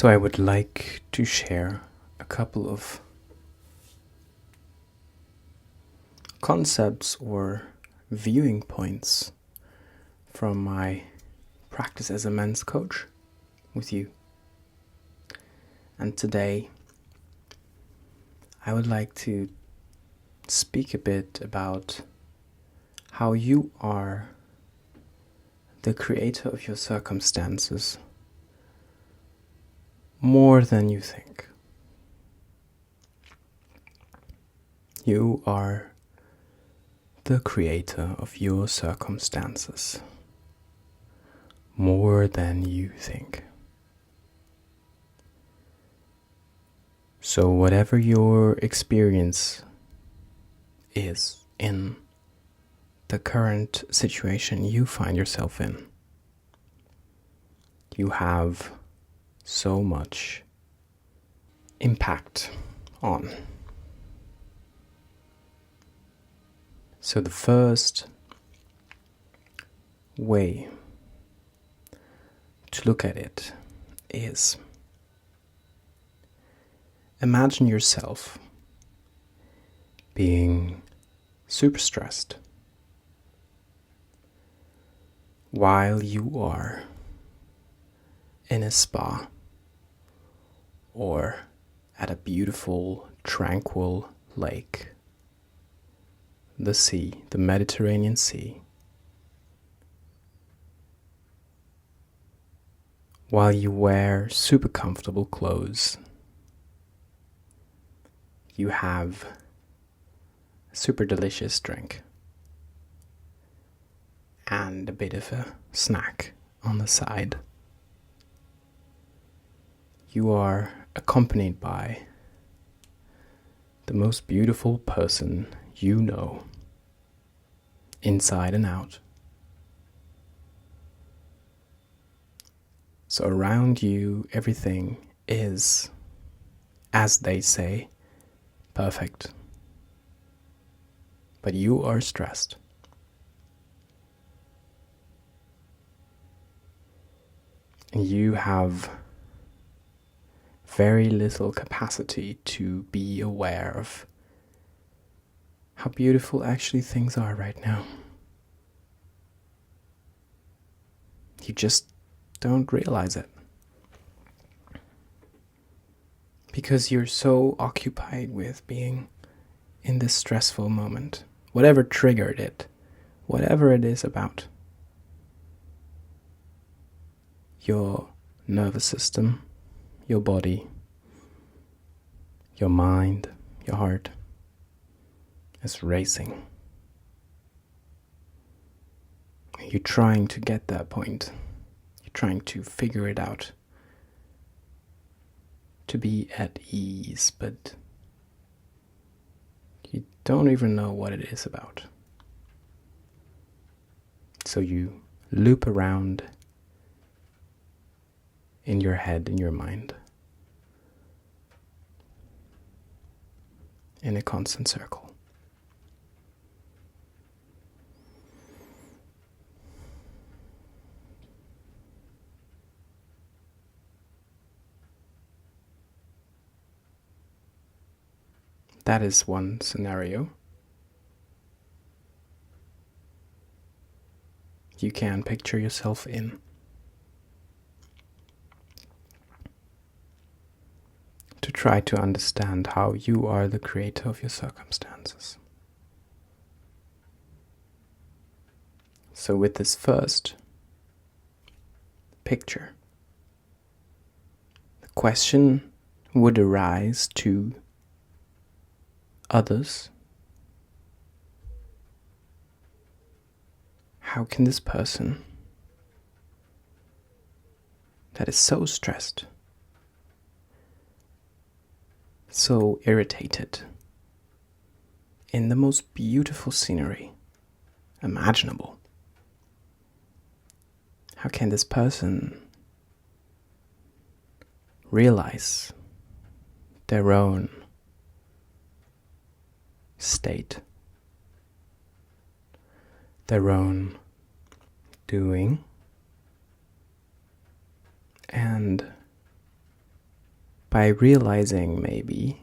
So I would like to share a couple of concepts or viewing points from my practice as a men's coach with you. And today I would like to speak a bit about how you are the creator of your circumstances more than you think. You are the creator of your circumstances more than you think. So whatever your experience is in the current situation you find yourself in, you have so much impact on. So the first way to look at it is imagine yourself being super stressed while you are in a spa or at a beautiful, tranquil lake, the sea, the Mediterranean Sea, while you wear super comfortable clothes. You have a super delicious drink and a bit of a snack on the side. You are accompanied by the most beautiful person you know, inside and out. So around you, everything is, as they say, perfect. But you are stressed. And you have very little capacity to be aware of how beautiful actually things are right now. You just don't realize it. Because you're so occupied with being in this stressful moment. Whatever triggered it, whatever it is about. Your nervous system, your body, your mind, your heart is racing. You're trying to get that point. You're trying to figure it out. To be at ease, but you don't even know what it is about. So you loop around in your head, in your mind, in a constant circle. That is one scenario. You can picture yourself in. To try to understand how you are the creator of your circumstances. So with this first picture, the question would arise to others. How can this person that is so stressed, so irritated, in the most beautiful scenery imaginable, how can this person realize their own state, their own doing, and by realizing, maybe,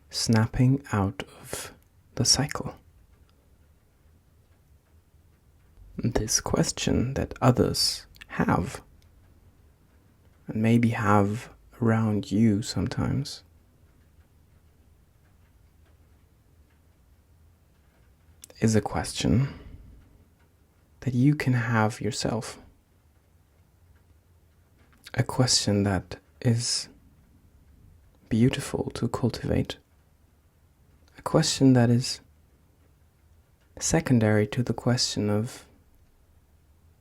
snapping out of the cycle. This question that others have, and maybe have around you sometimes, is a question that you can have yourself. A question that is beautiful to cultivate. A question that is secondary to the question of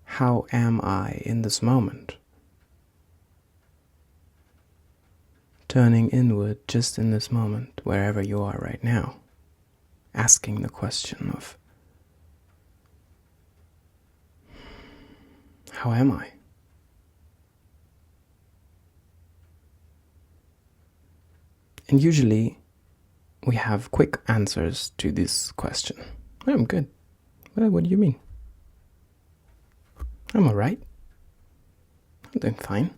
how am I in this moment? Turning inward just in this moment, wherever you are right now, asking the question of how am I? And usually we have quick answers to this question. I'm good. Well, what do you mean? I'm alright. I'm doing fine.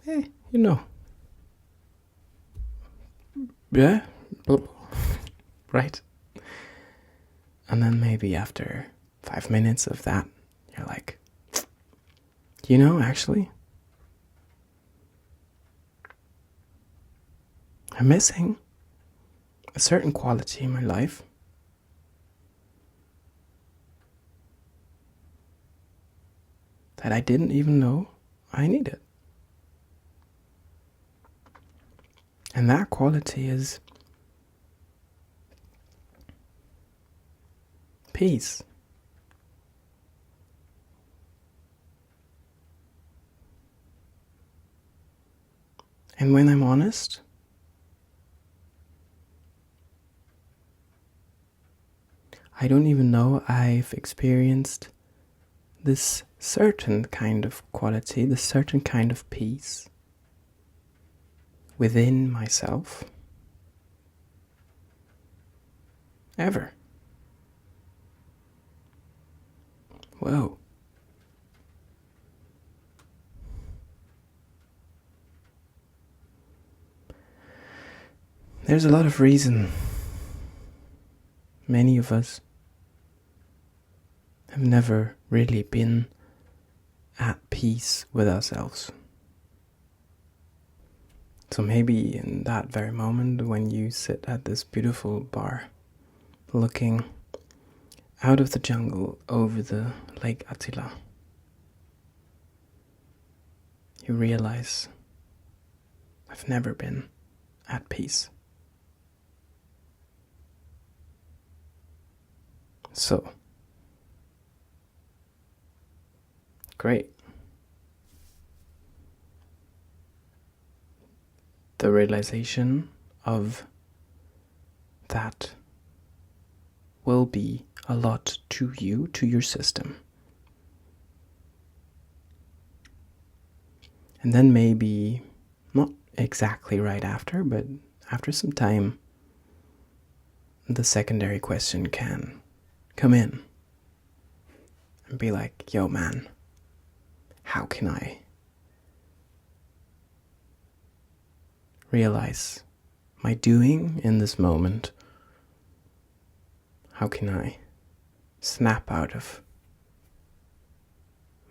You know. Yeah? Right? And then maybe after 5 minutes of that, you're like, actually, I'm missing a certain quality in my life that I didn't even know I needed. And that quality is peace. And when I'm honest, I don't even know I've experienced this certain kind of quality, this certain kind of peace within myself ever. Whoa. There's a lot of reason many of us have never really been at peace with ourselves. So maybe in that very moment when you sit at this beautiful bar, looking out of the jungle over the Lake Attila, you realize, I've never been at peace. So, great. The realization of that will be a lot to you, to your system. And then maybe, not exactly right after, but after some time, the secondary question can come in and be like, yo man, how can I realize my doing in this moment? How can I snap out of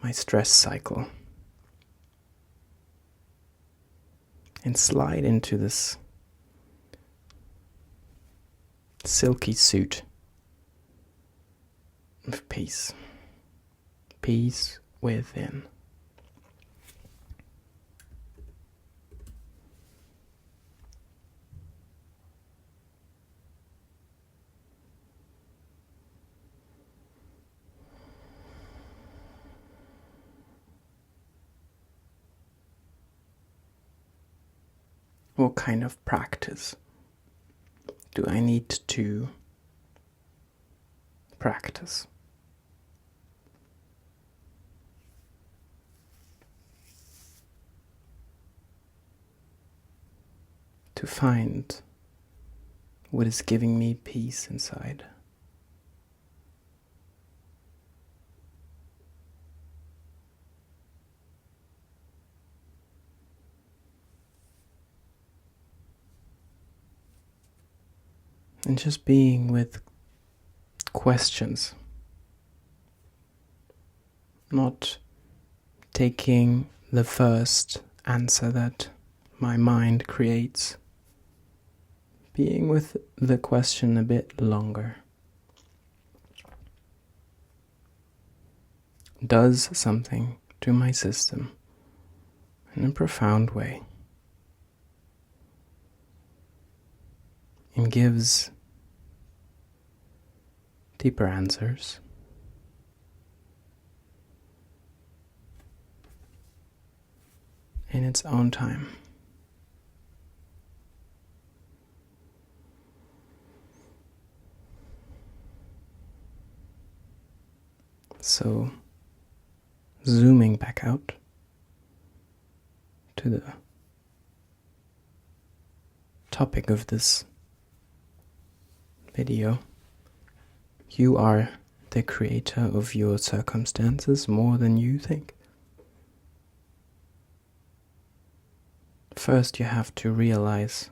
my stress cycle and slide into this silky suit of peace? Peace within. What kind of practice do I need to practice? To find what is giving me peace inside. and just being with questions, not taking the first answer that my mind creates, being with the question a bit longer. Does something to my system in a profound way, and gives deeper answers. In its own time. So, zooming back out to the topic of this video, you are the creator of your circumstances more than you think. First, you have to realize,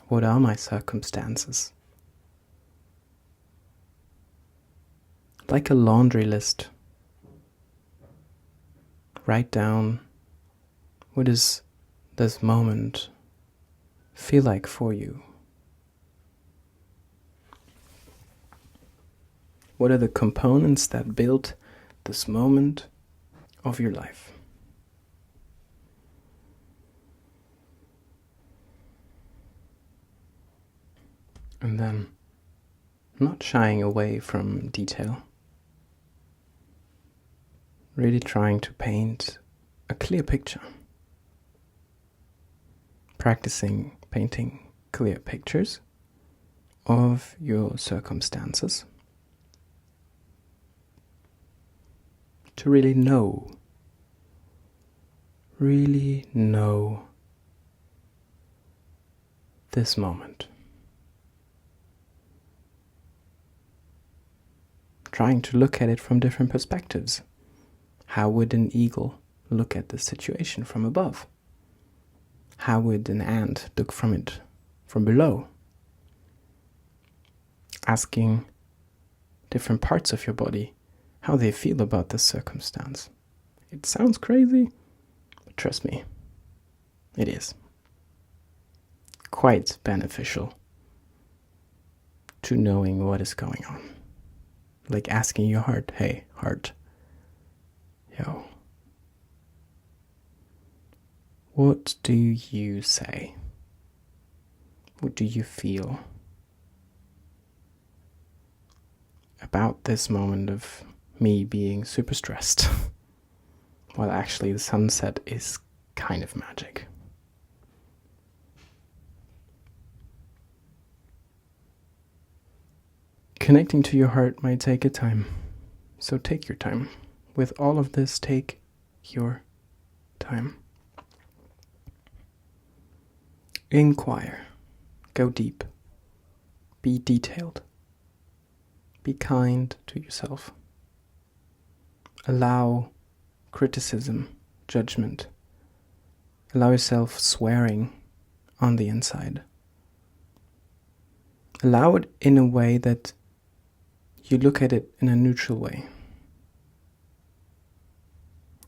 what are my circumstances? Like a laundry list. Write down, what does this moment feel like for you? What are the components that build this moment of your life? And then, not shying away from detail, really trying to paint a clear picture. Practicing painting clear pictures of your circumstances. To really know this moment. Trying to look at it from different perspectives. How would an eagle look at the situation from above? How would an ant look from it from below? Asking different parts of your body how they feel about this circumstance. It sounds crazy, but trust me, it is. Quite beneficial to knowing what is going on. Like asking your heart, hey, heart, yo, what do you say? What do you feel about this moment of me being super stressed? While actually the sunset is kind of magic. Connecting to your heart might take a time, so take your time. With all of this, take your time. Inquire, go deep, be detailed, be kind to yourself. Allow criticism, judgment. Allow yourself swearing on the inside. Allow it in a way that you look at it in a neutral way.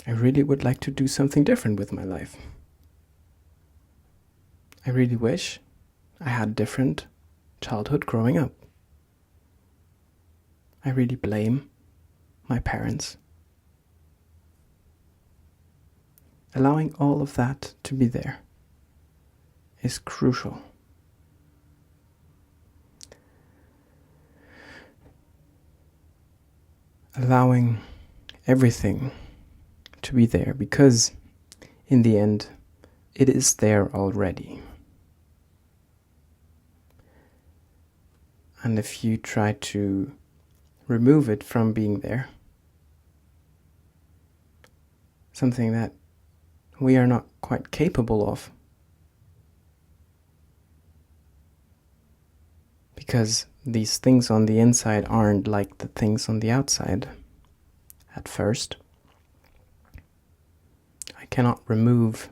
I really would like to do something different with my life. I really wish I had a different childhood growing up. I really blame my parents. Allowing all of that to be there is crucial. Allowing everything to be there, because in the end, it is there already. And if you try to remove it from being there, something that we are not quite capable of, because these things on the inside aren't like the things on the outside at first. I cannot remove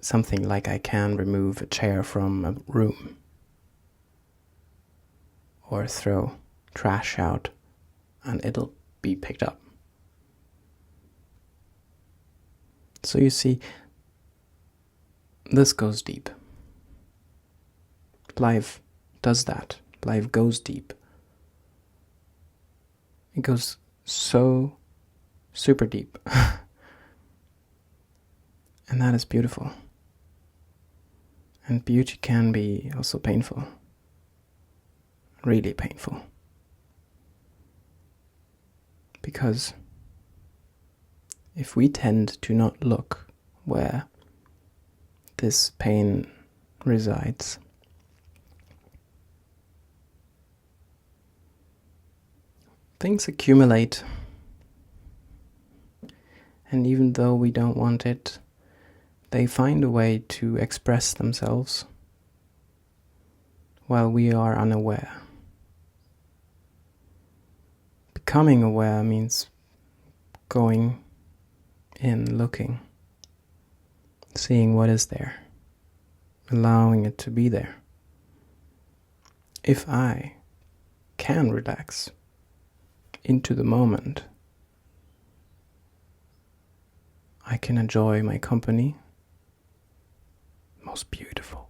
something like I can remove a chair from a room or throw trash out and it'll be picked up. So you see, this goes deep. Life does that. Life goes deep. It goes so super deep. And that is beautiful. And beauty can be also painful. Really painful. Because if we tend to not look where this pain resides, things accumulate, and even though we don't want it, they find a way to express themselves while we are unaware. Becoming aware means going in, looking, seeing what is there, allowing it to be there. If I can relax into the moment, I can enjoy my company. Most beautiful.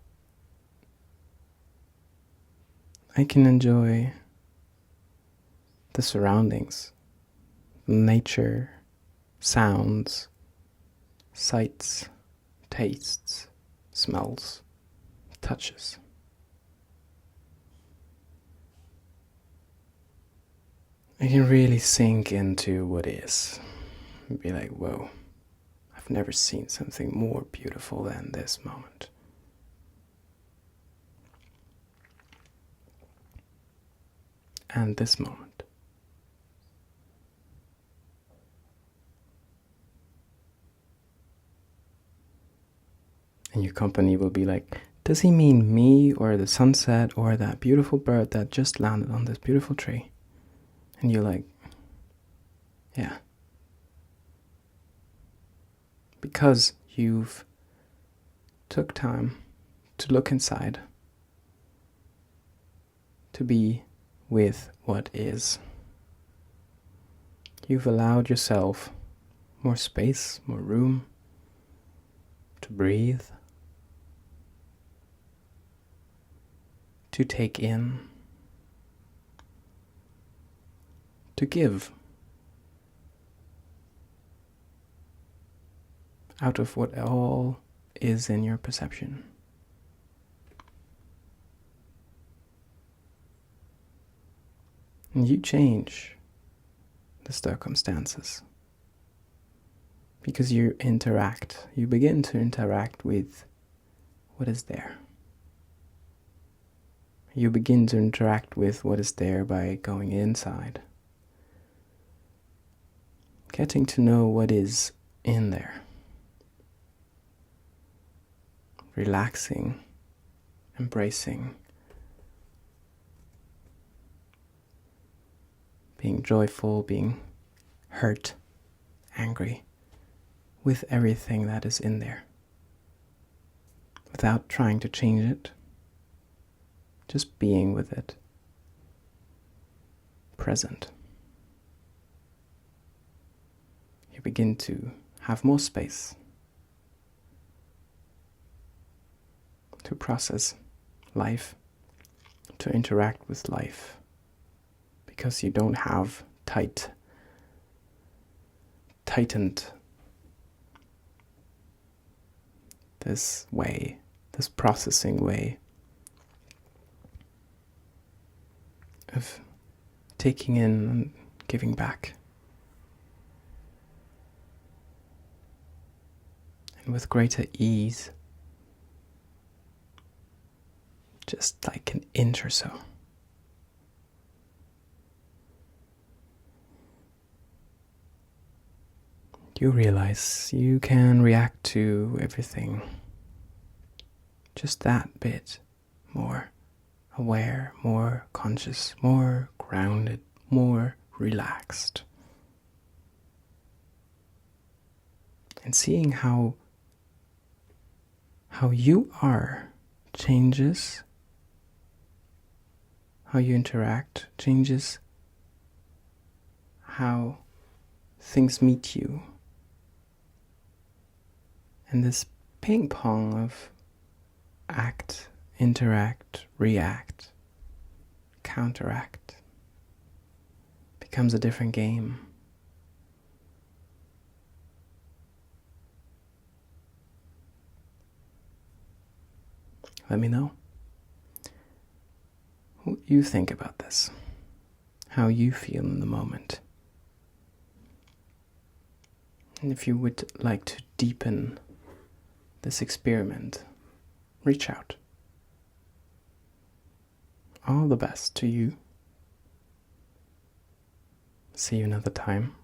I can enjoy the surroundings, nature, sounds, sights, tastes, smells, touches. I can really sink into what is and be like, whoa, I've never seen something more beautiful than this moment. And this moment. And your company will be like, does he mean me or the sunset or that beautiful bird that just landed on this beautiful tree? And you're like, yeah. Because you've took time to look inside, to be with what is. You've allowed yourself more space, more room to breathe, to take in, to give out of what all is in your perception. And you change the circumstances because you begin to interact with what is there. You begin to interact with what is there by going inside, getting to know what is in there, relaxing, embracing, being joyful, being hurt, angry, with everything that is in there, without trying to change it, just being with it, present. You begin to have more space to process life, to interact with life, because you don't have tightened this way, this processing way of taking in and giving back. And with greater ease, just like an inch or so. You realize you can react to everything just that bit more aware, more conscious, more grounded, more relaxed. And seeing how how you are changes, how you interact changes how things meet you. And this ping pong of act, interact, react, counteract becomes a different game. Let me know what you think about this, how you feel in the moment. And if you would like to deepen this experiment, reach out. All the best to you. See you another time.